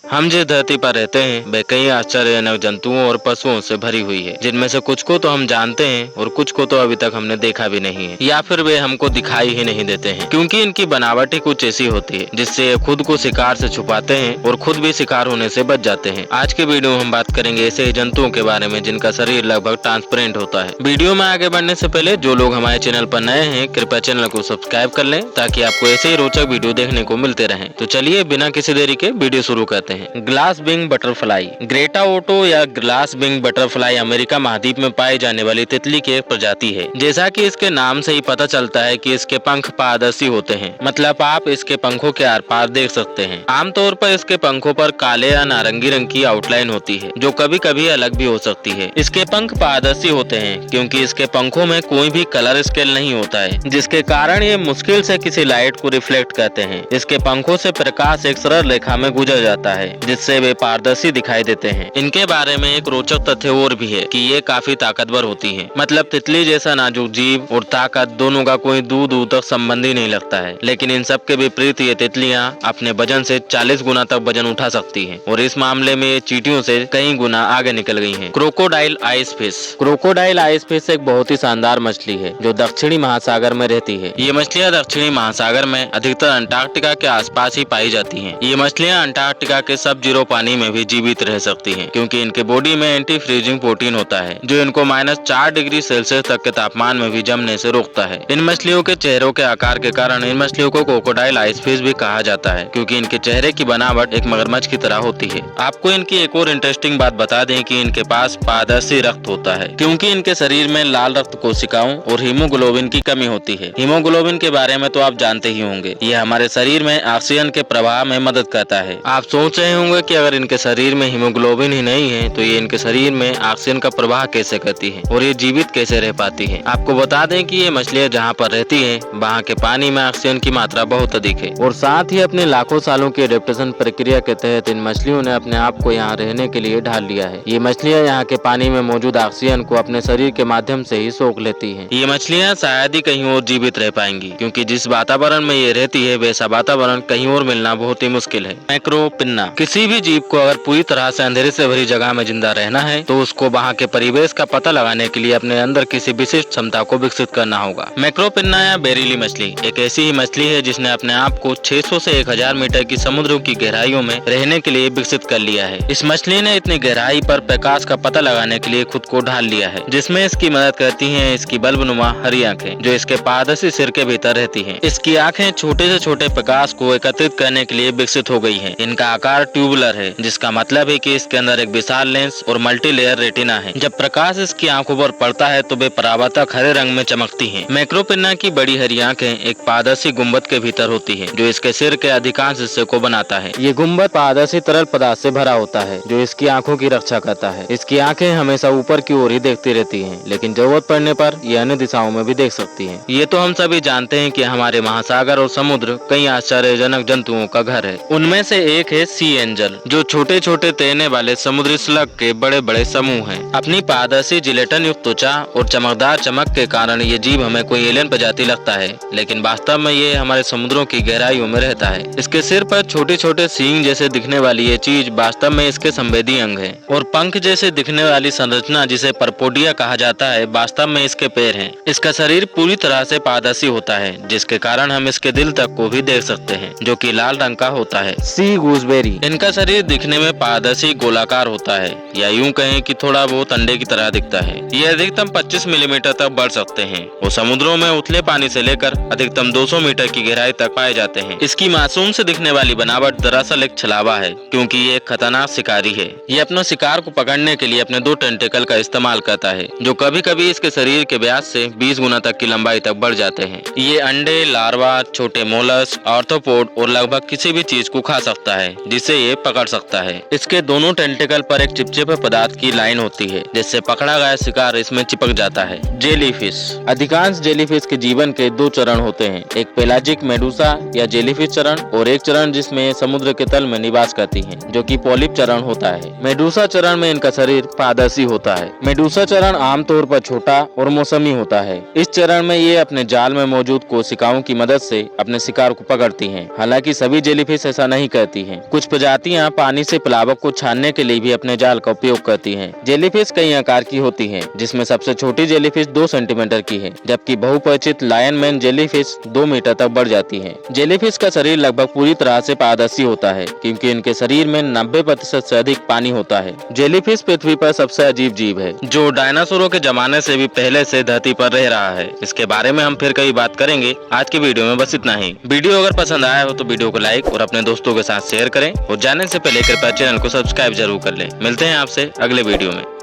हम जिस धरती पर रहते हैं वह कई आश्चर्यजनक जंतुओं और पशुओं से भरी हुई है, जिनमें से कुछ को तो हम जानते हैं और कुछ को तो अभी तक हमने देखा भी नहीं है, या फिर वे हमको दिखाई ही नहीं देते हैं, क्योंकि इनकी बनावट ही कुछ ऐसी होती है जिससे ये खुद को शिकार से छुपाते हैं और खुद भी शिकार होने से बच जाते हैं। आज के वीडियो में हम बात करेंगे ऐसे ही जंतुओं के बारे में जिनका शरीर लगभग ट्रांसपेरेंट होता है। वीडियो में आगे बढ़ने से पहले जो लोग हमारे चैनल पर नए हैं कृपया चैनल को सब्सक्राइब कर लें ताकि आपको ऐसे ही रोचक वीडियो देखने को मिलते रहें। तो चलिए बिना किसी देरी के वीडियो शुरू करते हैं। Glass wing butterfly. Greta oto या ग्लास बिंग बटरफ्लाई अमेरिका महाद्वीप में पाई जाने वाली तितली की एक प्रजाति है। जैसा कि इसके नाम से ही पता चलता है कि इसके पंख पारदर्शी होते हैं, मतलब आप इसके पंखों के आर पार देख सकते हैं। आमतौर पर इसके पंखों पर काले या नारंगी रंग की आउटलाइन होती है जो कभी कभी अलग भी हो सकती है। इसके पंख पारदर्शी होते हैं क्योंकि इसके पंखों में कोई भी कलर स्केल नहीं होता है, जिसके कारण ये मुश्किल से किसी लाइट को रिफ्लेक्ट करते हैं। इसके पंखों से प्रकाश एक सरल रेखा में गुजर जाता है जिससे वे पारदर्शी दिखाई देते हैं। इनके बारे में एक रोचक तथ्य और भी है कि ये काफी ताकतवर होती हैं। मतलब तितली जैसा नाजुक जीव और ताकत दोनों का कोई दूर दूर तक संबंध ही नहीं लगता है, लेकिन इन सब के विपरीत ये तितलियां अपने वजन से 40 गुना तक वजन उठा सकती हैं और इस मामले में ये चींटियों से कई गुना आगे निकल गई हैं। Crocodile ice fish. Crocodile ice fish एक बहुत ही शानदार मछली है जो दक्षिणी महासागर में रहती है। ये मछलियाँ दक्षिणी महासागर में अधिकतर अंटार्कटिका के आसपास ही पाई जाती हैं। ये मछलियाँ अंटार्कटिका के सब जीरो पानी में भी जीवित रह सकती हैं क्योंकि इनके बॉडी में एंटी फ्रीजिंग प्रोटीन होता है जो इनको -4 डिग्री सेल्सियस तक के तापमान में भी जमने से रोकता है। इन मछलियों के चेहरों के आकार के कारण इन मछलियों को क्रोकोडाइल आइस फिश भी कहा जाता है क्योंकि इनके चेहरे की बनावट एक मगरमच्छ की तरह होती है। आपको इनकी एक और इंटरेस्टिंग बात बता दें कि इनके पास पारदर्शी रक्त होता है क्योंकि इनके शरीर में लाल रक्त कोशिकाओं और हीमोग्लोबिन की कमी होती है। हीमोग्लोबिन के बारे में तो आप जानते ही होंगे, ये हमारे शरीर में ऑक्सीजन के प्रवाह में मदद करता है। आप सोच रहे होंगे कि अगर इनके शरीर में हीमोग्लोबिन ही नहीं है तो ये इनके शरीर में ऑक्सीजन का प्रवाह कैसे करती है और ये जीवित कैसे रह पाती है। आपको बता दें कि ये मछलियाँ जहाँ पर रहती हैं वहाँ के पानी में ऑक्सीजन की मात्रा बहुत अधिक है और साथ ही अपने लाखों सालों की एडेप्टेशन प्रक्रिया के तहत इन मछलियों ने अपने आप को यहाँ रहने के लिए ढाल लिया है। ये मछलियाँ यहाँ के पानी में मौजूद ऑक्सीजन को अपने शरीर के माध्यम से ही सोख लेती है। ये मछलियाँ शायद ही कहीं और जीवित रह पाएंगी क्योंकि जिस वातावरण में ये रहती है वैसा वातावरण कहीं और मिलना बहुत ही मुश्किल है। मैक्रोपिन्ना। किसी भी जीव को अगर पूरी तरह से अंधेरे से भरी जगह में जिंदा रहना है तो उसको वहाँ के परिवेश का पता लगाने के लिए अपने अंदर किसी विशिष्ट क्षमता को विकसित करना होगा। मैक्रोपिन्ना या बेरिली मछली एक ऐसी ही मछली है जिसने अपने आप को 600 से 1000 मीटर की समुद्रों की गहराइयों में रहने के लिए विकसित कर लिया है। इस मछली ने इतनी गहराई पर प्रकाश का पता लगाने के लिए खुद को ढाल लिया है, जिसमें इसकी मदद करती हैं इसकी बल्बनुमा हरी आंखें जो इसके पारदर्शी सिर के भीतर रहती हैं। इसकी आंखें छोटे से छोटे प्रकाश को एकत्रित करने के लिए विकसित हो गई हैं। इनका आकार ट्यूबुलर है जिसका मतलब है कि इसके अंदर एक विशाल लेंस और मल्टीलेयर रेटिना है। जब प्रकाश इसकी आंखों पर पड़ता है तो वे परावर्तक हरे रंग में चमकती हैं। मैक्रोपिन्ना की बड़ी हरी आंखें एक पारदर्शी गुंबद के भीतर होती है जो इसके सिर के अधिकांश हिस्से को बनाता है। ये गुंबद पारदर्शी तरल पदार्थ से भरा होता है जो इसकी आंखों की रक्षा करता है। इसकी आंखें हमेशा ऊपर की ओर ही देखती रहती हैं, लेकिन जरूरत पड़ने पर ये अन्य दिशाओं में भी देख सकती हैं। ये तो हम सभी जानते हैं कि हमारे महासागर और समुद्र कई आश्चर्यजनक जंतुओं का घर है। उनमें से एक है सी एंजल जो छोटे छोटे तैरने वाले समुद्री स्लग के बड़े बड़े समूह हैं। अपनी पारदर्शी जिलेटिन युक्त त्वचा और चमकदार चमक के कारण ये जीव हमें कोई एलियन प्रजाति लगता है, लेकिन वास्तव में ये हमारे समुद्रों की गहराइयों में रहता है। इसके सिर पर छोटे छोटे सींग जैसे दिखने वाली ये चीज वास्तव में इसके संवेदी अंग है और पंख जैसे दिखने वाली संरचना जिसे परपोडिया कहा जाता है वास्तव में इसके पैर हैं। इसका शरीर पूरी तरह से पारदर्शी होता है जिसके कारण हम इसके दिल तक को भी देख सकते हैं जो कि लाल रंग का होता है। सी गूसबेरी। इनका शरीर दिखने में पारदर्शी गोलाकार होता है या यूं कहें कि थोड़ा बहुत अंडे की तरह दिखता है। ये अधिकतम 25 मिलीमीटर तक बढ़ सकते हैं और समुद्रों में उथले पानी से लेकर अधिकतम 200 मीटर की गहराई तक पाए जाते हैं। इसकी मासूम से दिखने वाली बनावट दरअसल एक छलावा है क्योंकि ये एक खतरनाक शिकारी है। ये अपने शिकार को पकड़ने के लिए अपने 2 टेंटिकल का इस्तेमाल करता है जो कभी कभी इसके शरीर के व्यास से 20 गुना तक की लंबाई तक बढ़ जाते हैं। ये अंडे, लार्वा, छोटे मोलस्क, आर्थ्रोपोड और लगभग किसी भी चीज को खा सकता है जिसे ये पकड़ सकता है। इसके दोनों टेंटिकल पर एक चिपचिपे पदार्थ की लाइन होती है जिससे पकड़ा गया शिकार इसमें चिपक जाता है। जेलीफिश। अधिकांश जेलीफिश के जीवन के 2 चरण होते हैं, एक पेलाजिक मेडुसा या जेलीफिश चरण और एक चरण जिसमें समुद्र के तल में निवास करती हैं जो कि पॉलिप चरण होता है। मेडुसा चरण में इनका शरीर पारदर्शी होता है। मेडुसा चरण आमतौर पर छोटा और मौसमी होता है। इस चरण में ये अपने जाल में मौजूद कोशिकाओं की मदद से अपने शिकार को पकड़ती हैं। हालांकि सभी जेलीफिश ऐसा नहीं करती हैं। कुछ प्रजातियां पानी से प्लावक को छानने के लिए भी अपने जाल का उपयोग करती हैं। जेलीफिश कई आकार की होती हैं, जिसमें सबसे छोटी जेलीफिश 2 सेंटीमीटर की है, जबकि बहुपरिचित लायन मैन जेलीफिश 2 मीटर तक बढ़ जाती है। जेलीफिश का शरीर लगभग पूरी तरह से पारदर्शी होता है, क्योंकि इनके शरीर में 90% से अधिक पानी होता है। जेलीफिश पृथ्वी पर सबसे अजीब जीव है, जो डायनासोरों के जमाने से भी पहले से धरती पर रह रहा है। इसके बारे में हम फिर कई बात करेंगे। आज की वीडियो में बस इतना ही। वीडियो अगर पसंद आया हो तो वीडियो को लाइक और अपने दोस्तों के साथ शेयर करें और जाने से पहले कृपया चैनल को सब्सक्राइब जरूर कर लें। मिलते हैं आपसे अगले वीडियो में।